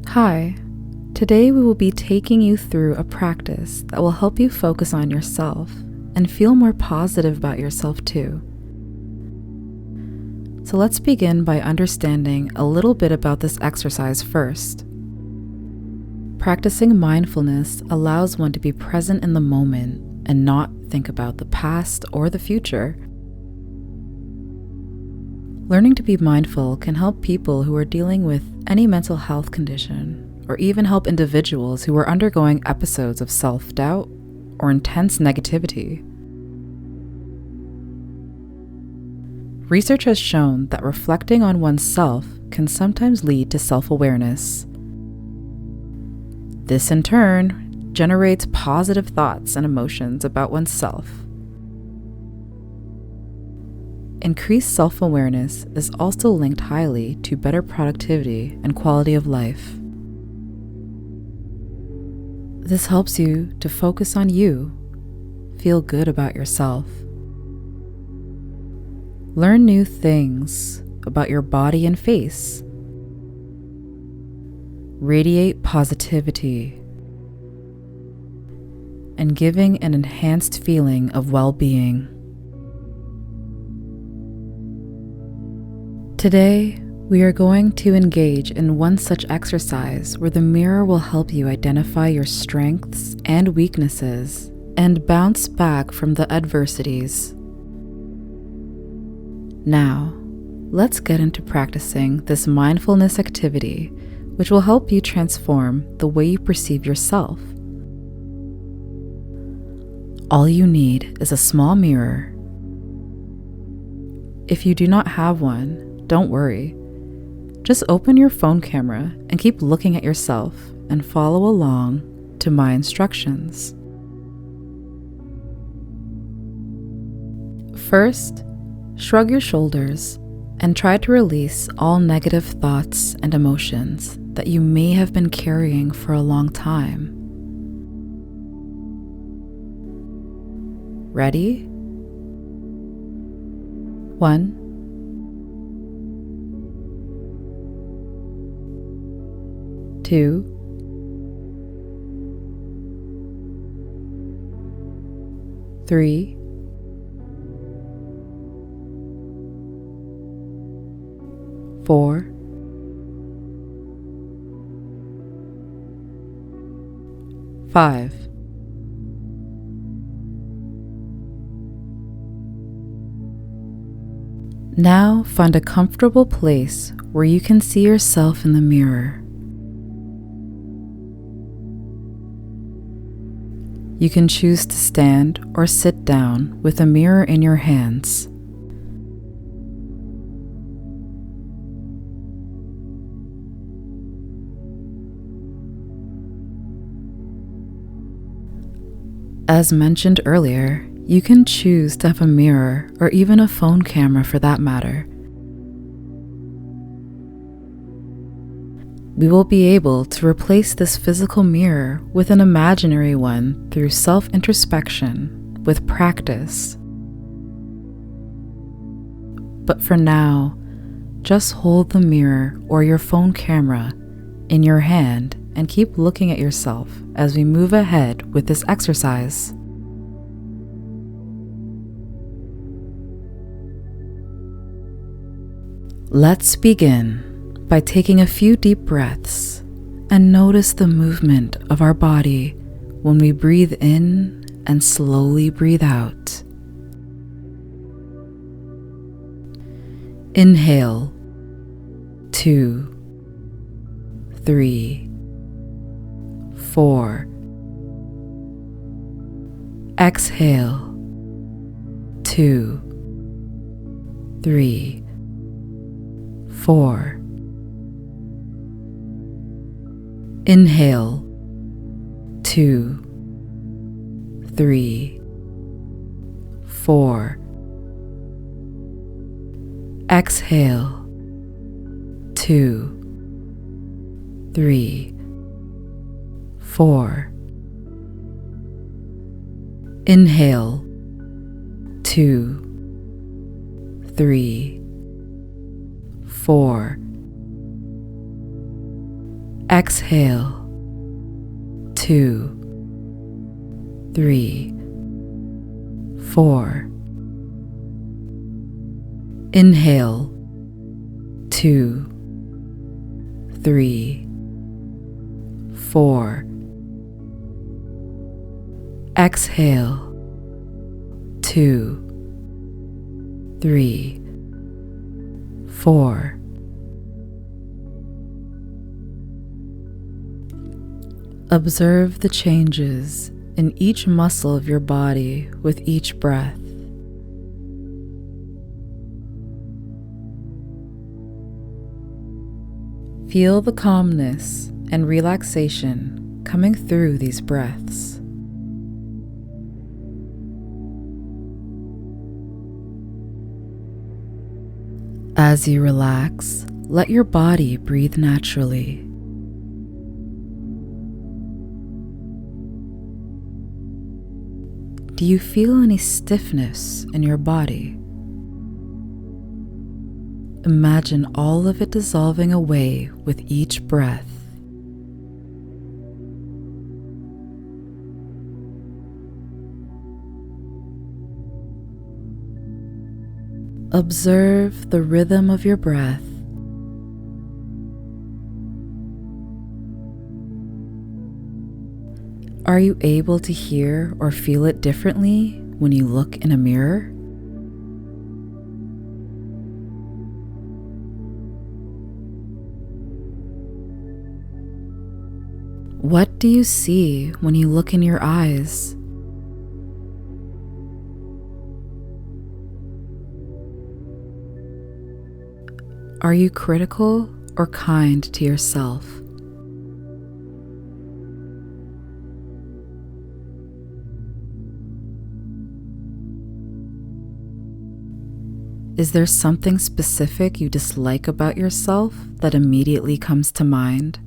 Hi, today we will be taking you through a practice that will help you focus on yourself and feel more positive about yourself too. So let's begin by understanding a little bit about this exercise first. Practicing mindfulness allows one to be present in the moment and not think about the past or the future. Learning to be mindful can help people who are dealing with any mental health condition, or even help individuals who are undergoing episodes of self-doubt or intense negativity. Research has shown that reflecting on oneself can sometimes lead to self-awareness. This in turn generates positive thoughts and emotions about oneself. Increased self-awareness is also linked highly to better productivity and quality of life. This helps you to focus on you, feel good about yourself, learn new things about your body and face, radiate positivity, and giving an enhanced feeling of well-being. Today, we are going to engage in one such exercise where the mirror will help you identify your strengths and weaknesses and bounce back from the adversities. Now, let's get into practicing this mindfulness activity, which will help you transform the way you perceive yourself. All you need is a small mirror. If you do not have one, don't worry. Just open your phone camera and keep looking at yourself and follow along to my instructions. First, shrug your shoulders and try to release all negative thoughts and emotions that you may have been carrying for a long time. Ready? 1, 2, 3, 4, 5. Now find a comfortable place where you can see yourself in the mirror. You can choose to stand or sit down with a mirror in your hands. As mentioned earlier, you can choose to have a mirror or even a phone camera for that matter. We will be able to replace this physical mirror with an imaginary one through self-introspection with practice. But for now, just hold the mirror or your phone camera in your hand and keep looking at yourself as we move ahead with this exercise. Let's begin by taking a few deep breaths and notice the movement of our body when we breathe in and slowly breathe out. Inhale, 2, 3, 4. Exhale, 2, 3, 4. Inhale, 2, 3, 4. Exhale, 2, 3, 4. Inhale, 2, 3, 4. Exhale. 2, 3, 4. Inhale. 2, 3, 4. Exhale. 2, 3, 4. Observe the changes in each muscle of your body with each breath. Feel the calmness and relaxation coming through these breaths. As you relax, let your body breathe naturally. Do you feel any stiffness in your body? Imagine all of it dissolving away with each breath. Observe the rhythm of your breath. Are you able to hear or feel it differently when you look in a mirror? What do you see when you look in your eyes? Are you critical or kind to yourself? Is there something specific you dislike about yourself that immediately comes to mind?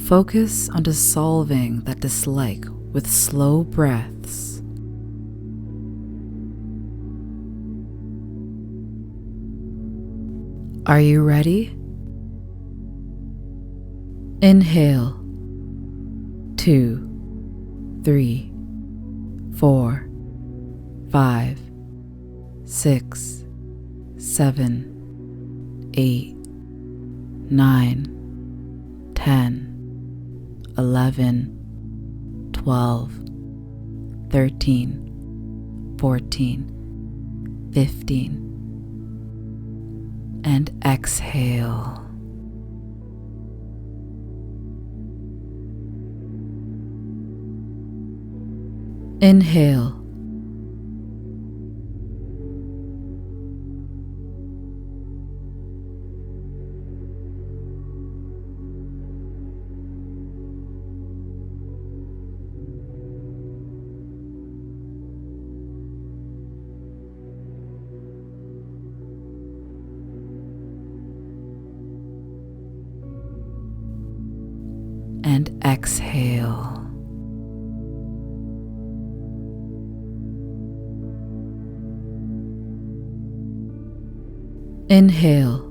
Focus on dissolving that dislike with slow breaths. Are you ready? Inhale. 2, 3, 4, 5, 6, 7, 8, 9, 10. 11, 12, 13, 14, 15, and exhale. Inhale. 2, and exhale. Inhale.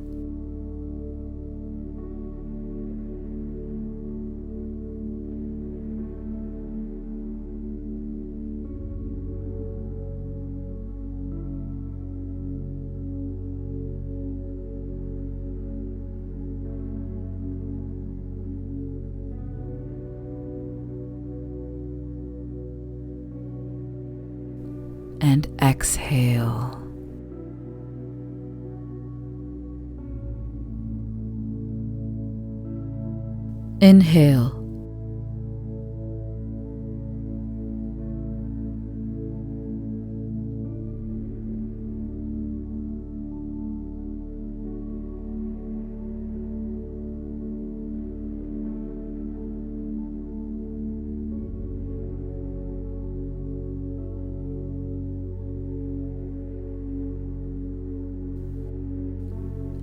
2, and exhale. Inhale. 2,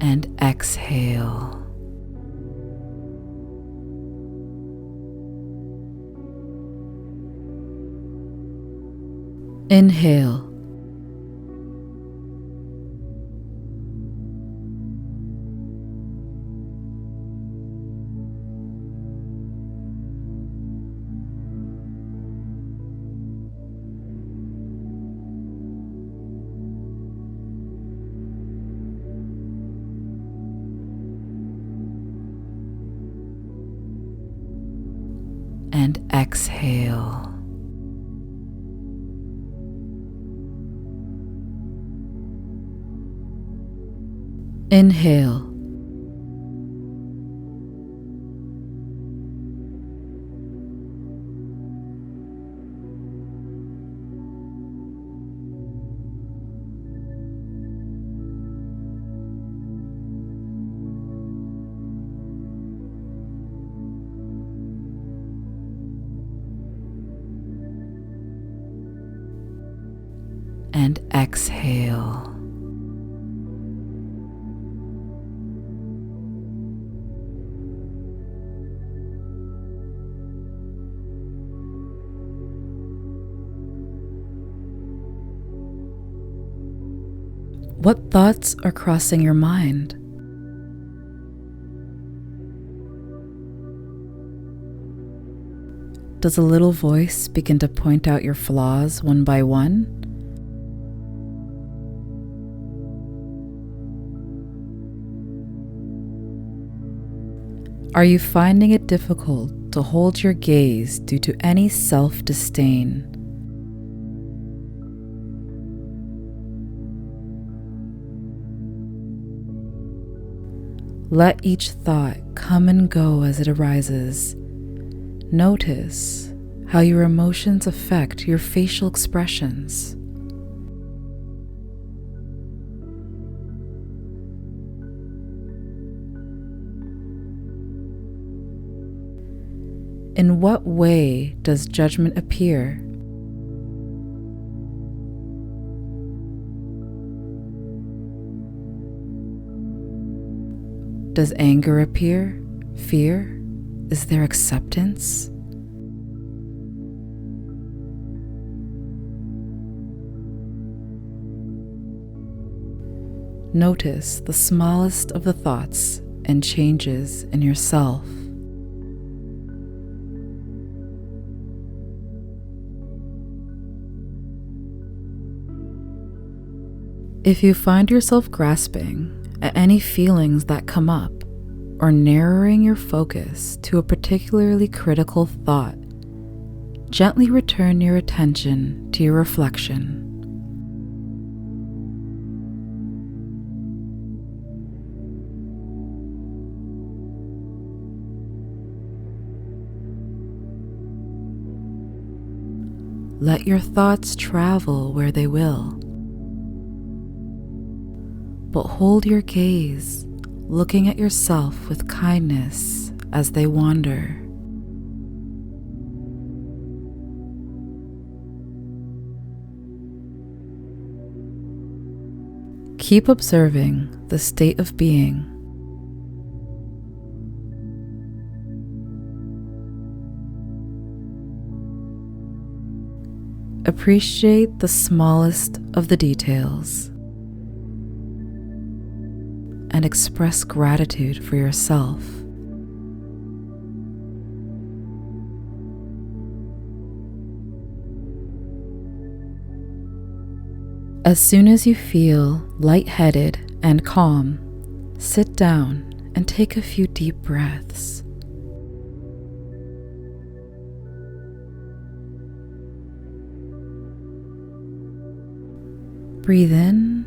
and exhale. Inhale. And exhale. Inhale. And exhale. What thoughts are crossing your mind? Does a little voice begin to point out your flaws one by one? Are you finding it difficult to hold your gaze due to any self-disdain? Let each thought come and go as it arises. Notice how your emotions affect your facial expressions. In what way does judgment appear? Does anger appear? Fear? Is there acceptance? Notice the smallest of the thoughts and changes in yourself. If you find yourself grasping at any feelings that come up, or narrowing your focus to a particularly critical thought, gently return your attention to your reflection. Let your thoughts travel where they will, but hold your gaze, looking at yourself with kindness as they wander. Keep observing the state of being. Appreciate the smallest of the details and express gratitude for yourself. As soon as you feel lightheaded and calm, sit down and take a few deep breaths. Breathe in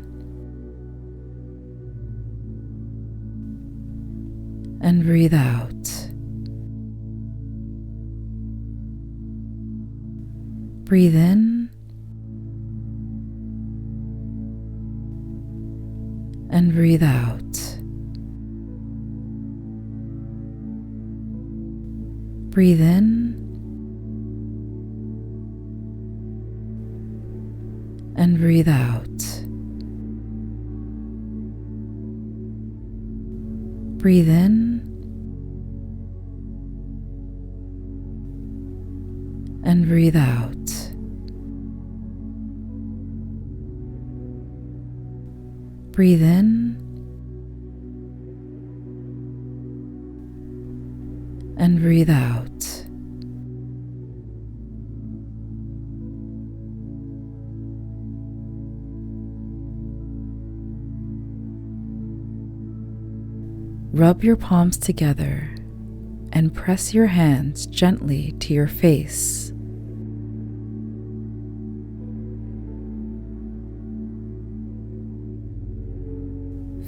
and breathe out. Breathe in and breathe out. Breathe in and breathe out. Breathe in and breathe out. Breathe in and breathe out. Rub your palms together and press your hands gently to your face.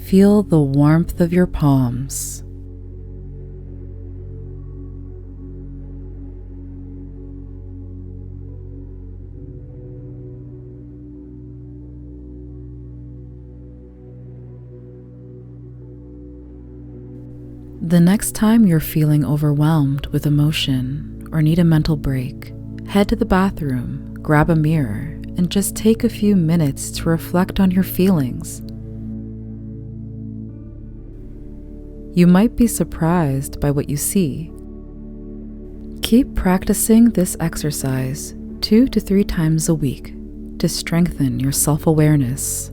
Feel the warmth of your palms. The next time you're feeling overwhelmed with emotion or need a mental break, head to the bathroom, grab a mirror, and just take a few minutes to reflect on your feelings. You might be surprised by what you see. Keep practicing this exercise 2 to 3 times a week to strengthen your self-awareness.